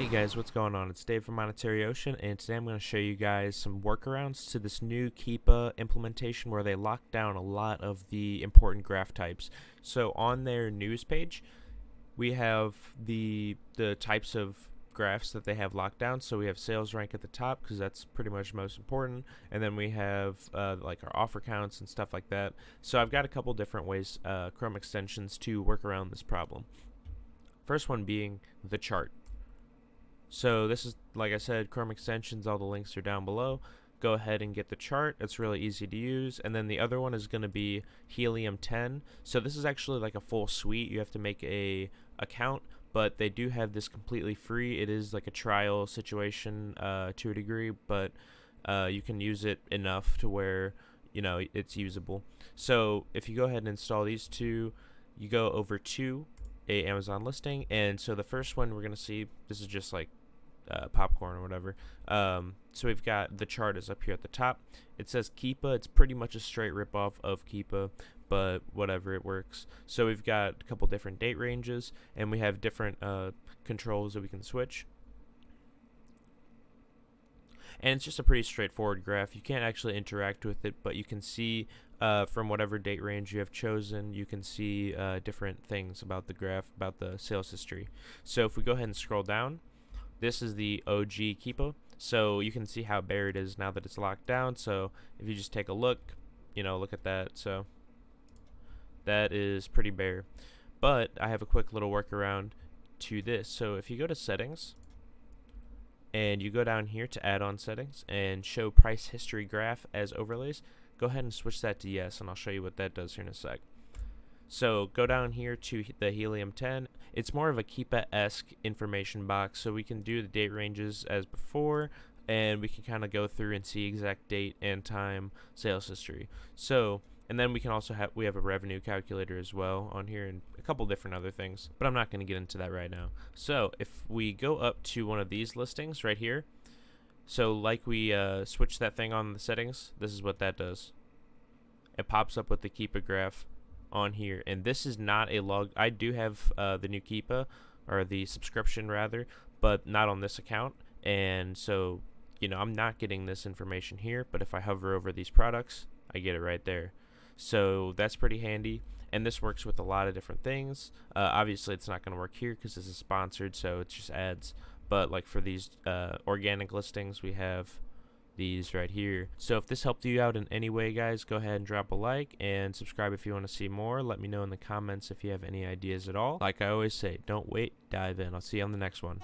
Hey guys, what's going on? It's Dave from MonetaryOcean, and today I'm going to show you guys some workarounds to this new Keepa implementation where they lock down a lot of the important graph types. So on their news page, we have the types of graphs that they have locked down. So we have sales rank at the top because that's pretty much most important, and then we have like our offer counts and stuff like that. So I've got a couple different ways, Chrome extensions, to work around this problem. First one being the chart. So this is, like I said, Chrome extensions, all the links are down below. Go ahead and get the chart. It's really easy to use. And then the other one is going to be Helium 10. So this is actually like a full suite. You have to make a account, but they do have this completely free. It is like a trial situation to a degree, but you can use it enough to where, you know, it's usable. So if you go ahead and install these two, you go over to a Amazon listing, and so the first one we're going to see, this is just like popcorn or whatever. So we've got the chart is up here at the top. It says Keepa. It's pretty much a straight ripoff of Keepa, but whatever, it works. So we've got a couple different date ranges, and we have different controls that we can switch. And it's just a pretty straightforward graph. You can't actually interact with it, but you can see from whatever date range you have chosen, you can see different things about the graph, about the sales history. So if we go ahead and scroll down, this is the OG Keepa. So you can see how bare it is now that it's locked down. So if you just take a look, you know, look at that. So that is pretty bare. But I have a quick little workaround to this. So if you go to settings, and you go down here to add-on settings and show price history graph as overlays, go ahead and switch that to yes, and I'll show you what that does here in a sec. So go down here to the Helium 10. It's more of a Keepa-esque information box, so we can do the date ranges as before, and we can kind of go through and see exact date and time sales history. So, and then we can also have a revenue calculator as well on here, and a couple different other things, but I'm not going to get into that right now. So if we go up to one of these listings right here, so like we switch that thing on the settings, this is what that does. It pops up with the Keepa graph on here, and this is not a log. I do have the new Keepa, or the subscription rather, but not on this account, and so, you know, I'm not getting this information here, but if I hover over these products, I get it right there. So that's pretty handy, and this works with a lot of different things. Obviously it's not going to work here because this is sponsored, so it's just ads, but like for these organic listings, we have these right here. So if this helped you out in any way, guys, go ahead and drop a like and subscribe if you want to see more. Let me know in the comments if you have any ideas at all. Like I always say, don't wait, dive in. I'll see you on the next one.